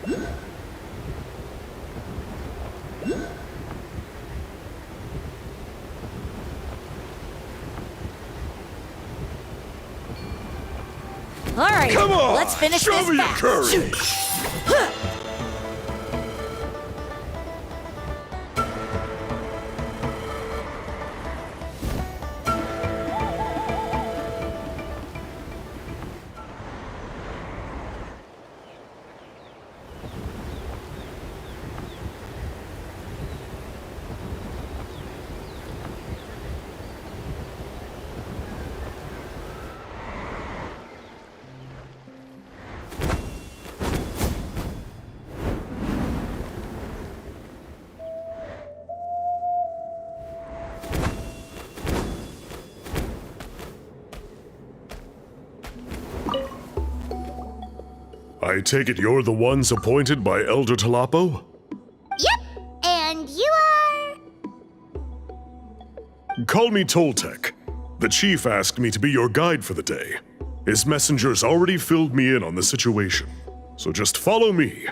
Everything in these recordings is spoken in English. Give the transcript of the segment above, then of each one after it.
All right, Come on, let's finish show this me your batch. courage. I take it you're the ones appointed by Elder Talapo? Yep, and you are... Call me Toltec. The chief asked me to be your guide for the day. His messengers already filled me in on the situation, so just follow me.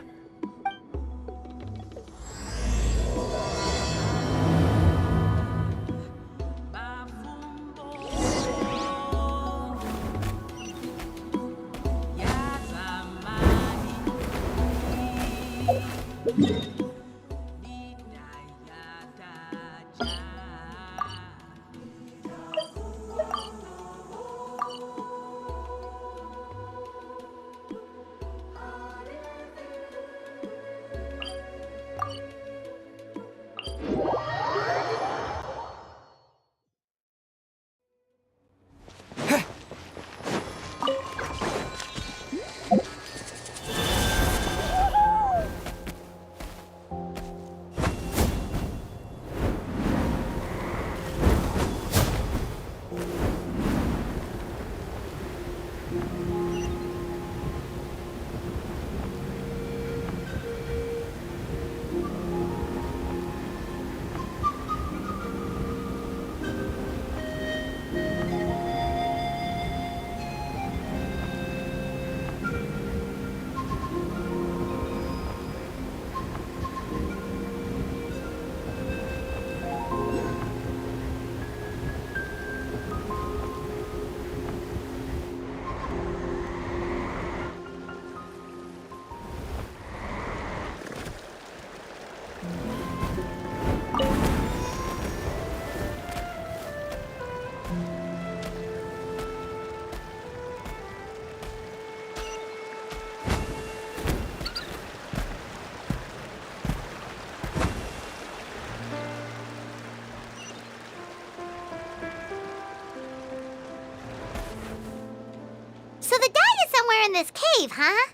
So the guide is somewhere in this cave, huh?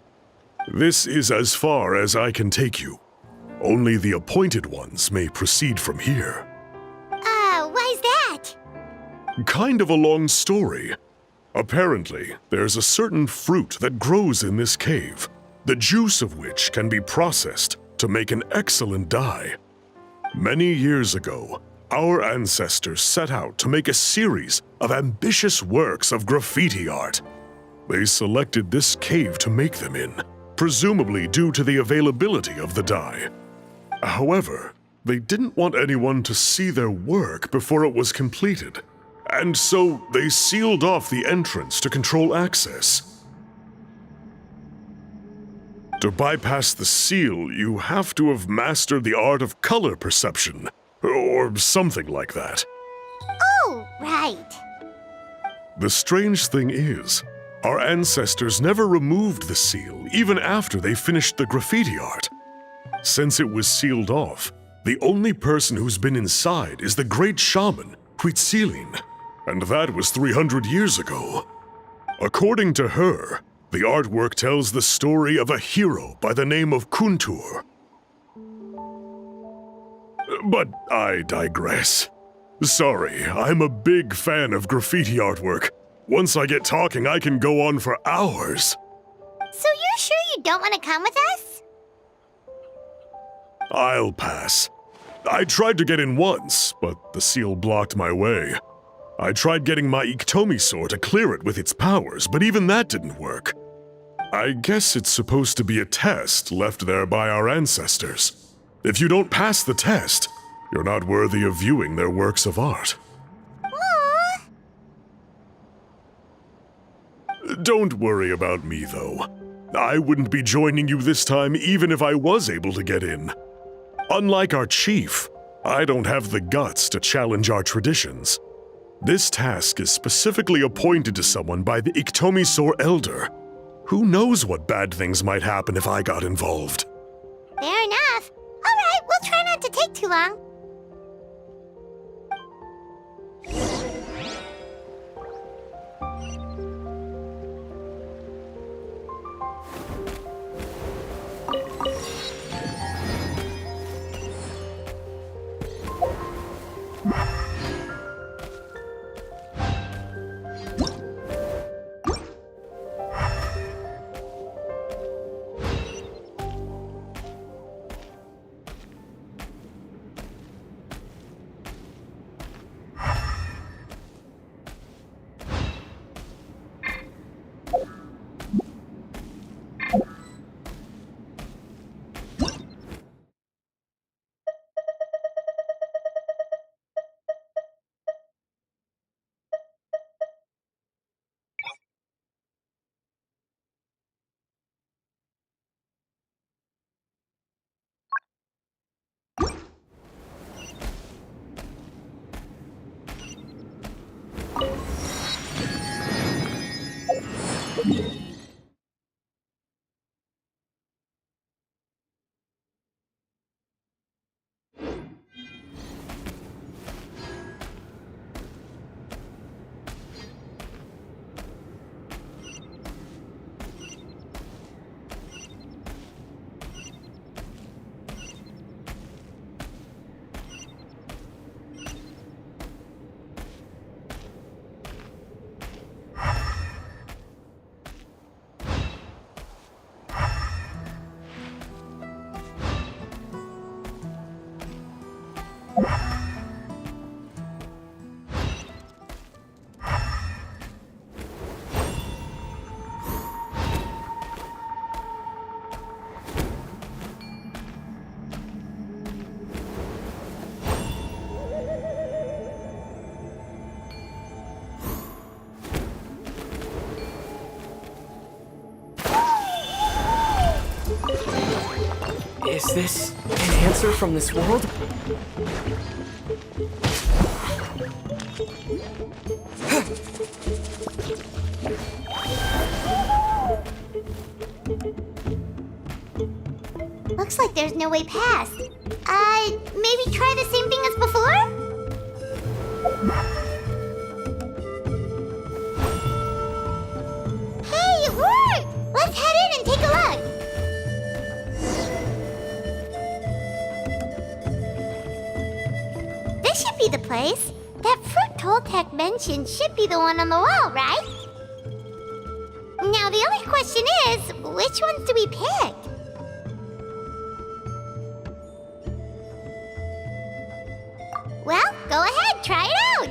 This is as far as I can take you. Only the appointed ones may proceed from here. Why's that? Kind of a long story. Apparently, there's a certain fruit that grows in this cave, the juice of which can be processed to make an excellent dye. Many years ago, our ancestors set out to make a series of ambitious works of graffiti art. They selected this cave to make them in, presumably due to the availability of the dye. However, they didn't want anyone to see their work before it was completed, and so they sealed off the entrance to control access. To bypass the seal, you have to have mastered the art of color perception, or something like that. Oh, right. The strange thing is, our ancestors never removed the seal even after they finished the graffiti art. Since it was sealed off, the only person who's been inside is the great shaman, Huitzilin, and that was 300 years ago. According to her, the artwork tells the story of a hero by the name of Kuntur. But I digress. Sorry, I'm a big fan of graffiti artwork. Once I get talking, I can go on for hours. So you're sure you don't want to come with us? I'll pass. I tried to get in once, but the seal blocked my way. I tried getting my Iktomi sword to clear it with its powers, but even that didn't work. I guess it's supposed to be a test left there by our ancestors. If you don't pass the test, you're not worthy of viewing their works of art. Aww. Don't worry about me, though. I wouldn't be joining you this time even if I was able to get in. Unlike our chief, I don't have the guts to challenge our traditions. This task is specifically appointed to someone by the Iktomi-Sor Elder. Who knows what bad things might happen if I got involved? Fair enough. All right, we'll try not to take too long. Is this an answer from this world? Looks like there's no way past. Maybe try the same thing as before? Hey, it worked! Let's head in and take a look. This should be the place. That fruit Toltec mentioned should be the one on the wall, right? Now the only question is, which ones do we pick? Well, go ahead, try it out!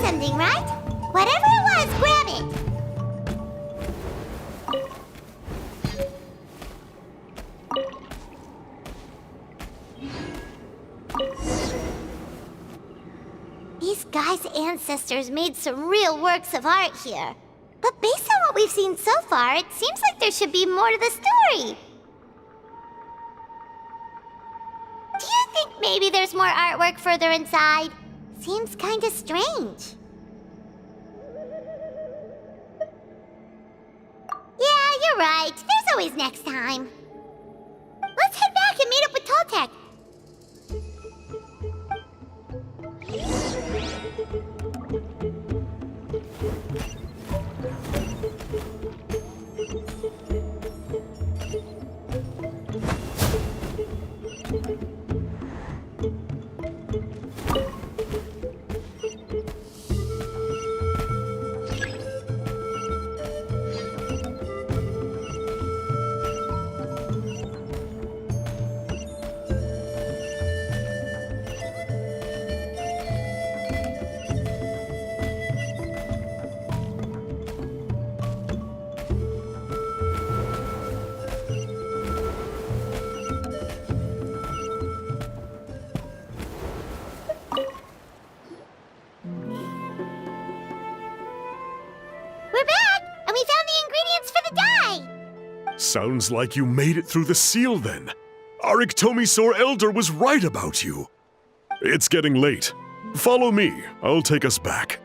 Something, right? Whatever it was, grab it! These guys' ancestors made some real works of art here. But based on what we've seen so far, it seems like there should be more to the story. Do you think maybe there's more artwork further inside? Seems kinda strange. Yeah, you're right. There's always next time. Let's head back and meet up with Toltec. Sounds like you made it through the seal then. Our Iktomisaur Elder was right about you. It's getting late. Follow me. I'll take us back.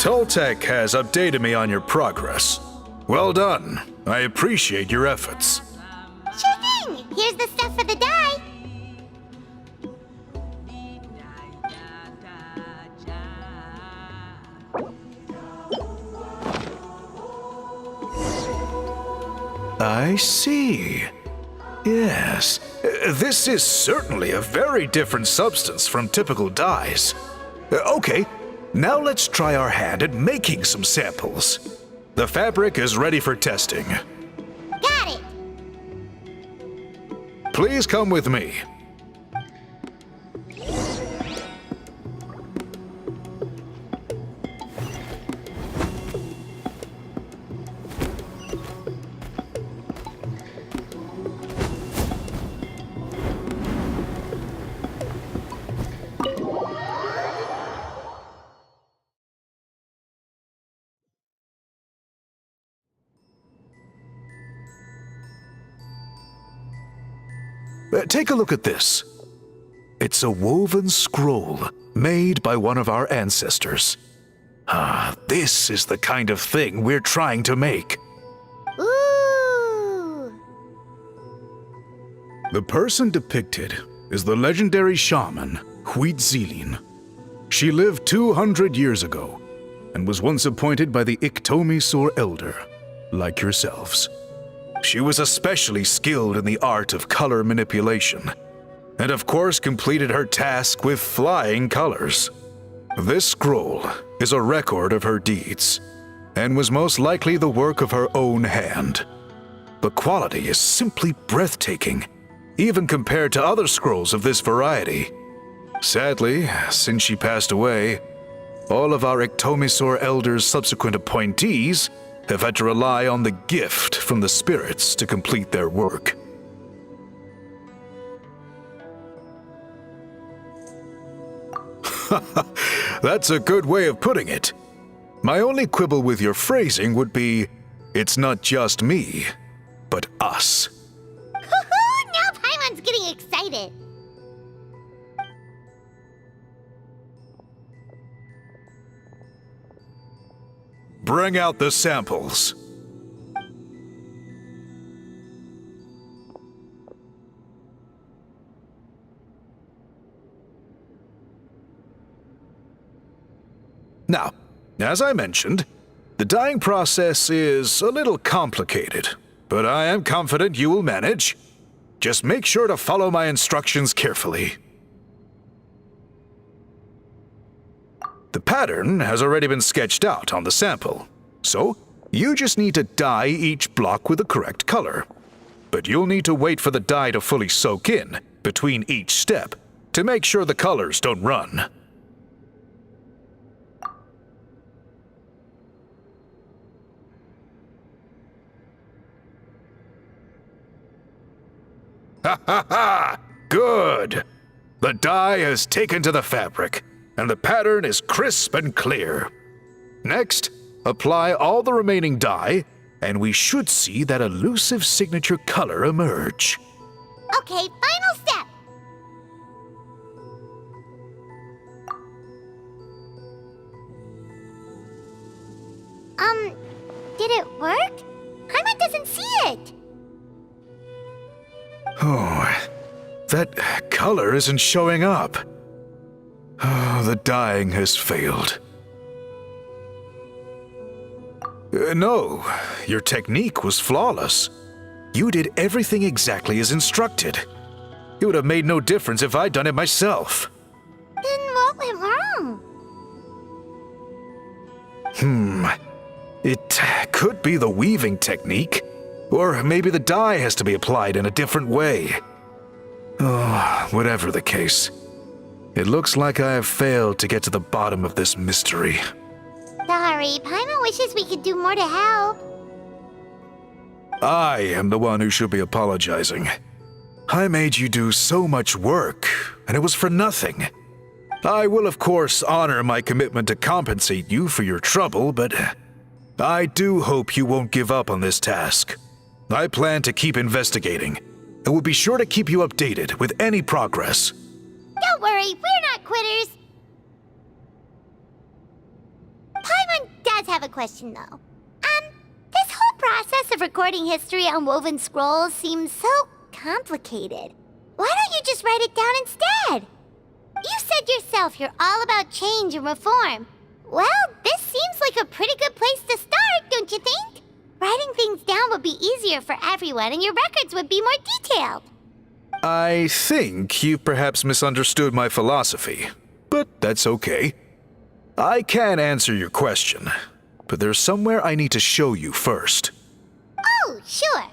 Toltec has updated me on your progress. Well done. I appreciate your efforts. Sure thing! Here's the stuff for the dye. I see. Yes, this is certainly a very different substance from typical dyes. Okay, now let's try our hand at making some samples. The fabric is ready for testing. Got it! Please come with me. Take a look at this. It's a woven scroll made by one of our ancestors. This is the kind of thing we're trying to make. Ooh! The person depicted is the legendary shaman, Huitzilin. She lived 200 years ago and was once appointed by the Iktomi-Sur Elder, like yourselves. She was especially skilled in the art of color manipulation, and of course completed her task with flying colors. This scroll is a record of her deeds, and was most likely the work of her own hand. The quality is simply breathtaking, even compared to other scrolls of this variety. Sadly, since she passed away, all of our Iktomi-Sur Elder's subsequent appointees have had to rely on the gift from the spirits to complete their work. That's a good way of putting it. My only quibble with your phrasing would be, it's not just me, but us. Now Paimon's getting excited. Bring out the samples. Now, as I mentioned, the dyeing process is a little complicated, but I am confident you will manage. Just make sure to follow my instructions carefully. The pattern has already been sketched out on the sample, so you just need to dye each block with the correct color. But you'll need to wait for the dye to fully soak in between each step to make sure the colors don't run. Ha ha ha! Good! The dye has taken to the fabric, and the pattern is crisp and clear. Next, apply all the remaining dye, and we should see that elusive signature color emerge. Okay, final step. Did it work? Paimon doesn't see it. Oh, that color isn't showing up. Oh, the dyeing has failed. No, your technique was flawless. You did everything exactly as instructed. It would have made no difference if I'd done it myself. Then what went wrong? It could be the weaving technique, or maybe the dye has to be applied in a different way. Oh, whatever the case, it looks like I have failed to get to the bottom of this mystery. Sorry, Paimon wishes we could do more to help. I am the one who should be apologizing. I made you do so much work, and it was for nothing. I will, of course, honor my commitment to compensate you for your trouble, but I do hope you won't give up on this task. I plan to keep investigating, and will be sure to keep you updated with any progress. Don't worry, we're not quitters. Paimon does have a question, though. This whole process of recording history on woven scrolls seems so complicated. Why don't you just write it down instead? You said yourself you're all about change and reform. Well, this seems like a pretty good place to start, don't you think? Writing things down would be easier for everyone, and your records would be more detailed. I think you perhaps misunderstood my philosophy, but that's okay. I can answer your question, but there's somewhere I need to show you first. Oh, sure.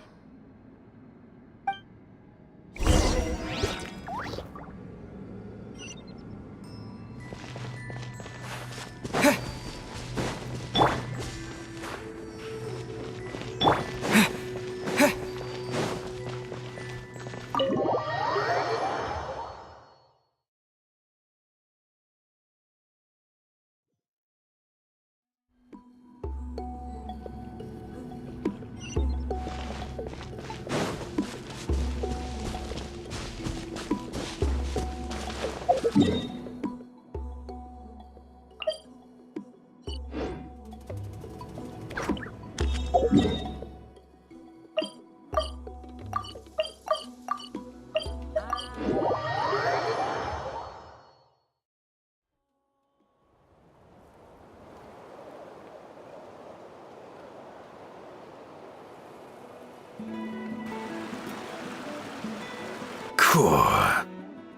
Cool.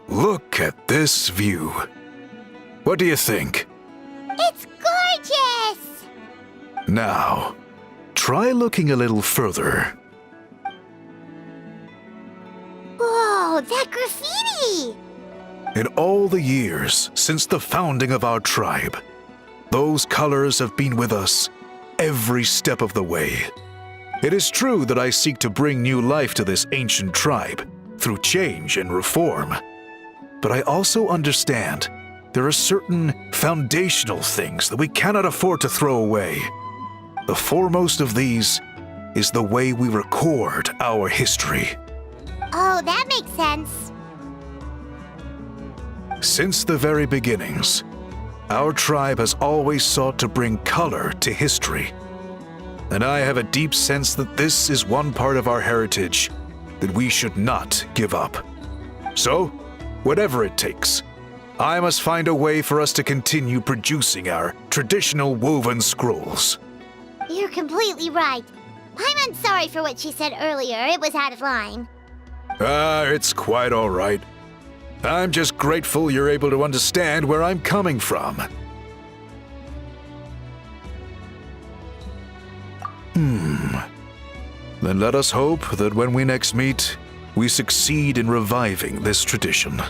Look at this view. What do you think? It's gorgeous! Now, try looking a little further. Whoa, that graffiti! In all the years since the founding of our tribe, those colors have been with us every step of the way. It is true that I seek to bring new life to this ancient tribe through change and reform. But I also understand there are certain foundational things that we cannot afford to throw away. The foremost of these is the way we record our history. Oh, that makes sense. Since the very beginnings, our tribe has always sought to bring color to history. And I have a deep sense that this is one part of our heritage that we should not give up. So, whatever it takes, I must find a way for us to continue producing our traditional woven scrolls. You're completely right. Paimon's sorry for what she said earlier. It was out of line. It's quite all right. I'm just grateful you're able to understand where I'm coming from. Then let us hope that when we next meet, we succeed in reviving this tradition.